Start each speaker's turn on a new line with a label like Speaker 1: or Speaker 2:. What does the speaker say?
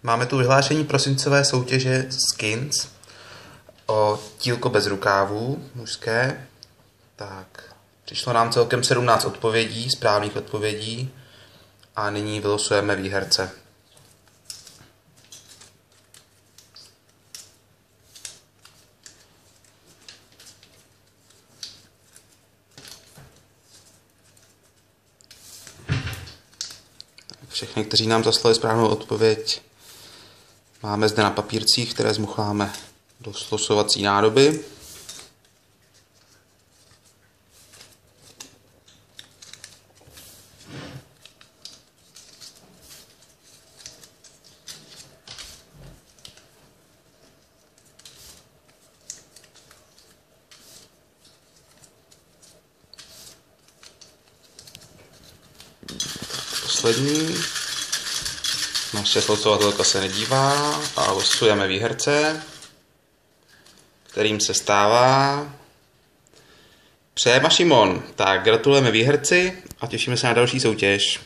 Speaker 1: Máme tu vyhlášení prosincové soutěže Skins o tílko bez rukávů mužské. Tak, přišlo nám celkem 17 odpovědí, správných odpovědí a nyní vylosujeme výherce. Všechny, kteří nám zaslali správnou odpověď, máme zde na papírcích, které zmucháme do slosovací nádoby. Poslední. Naše slosovatelka se nedívá a losujeme výherce, kterým se stává Přejema Šimon. Tak gratulujeme výherci a těšíme se na další soutěž.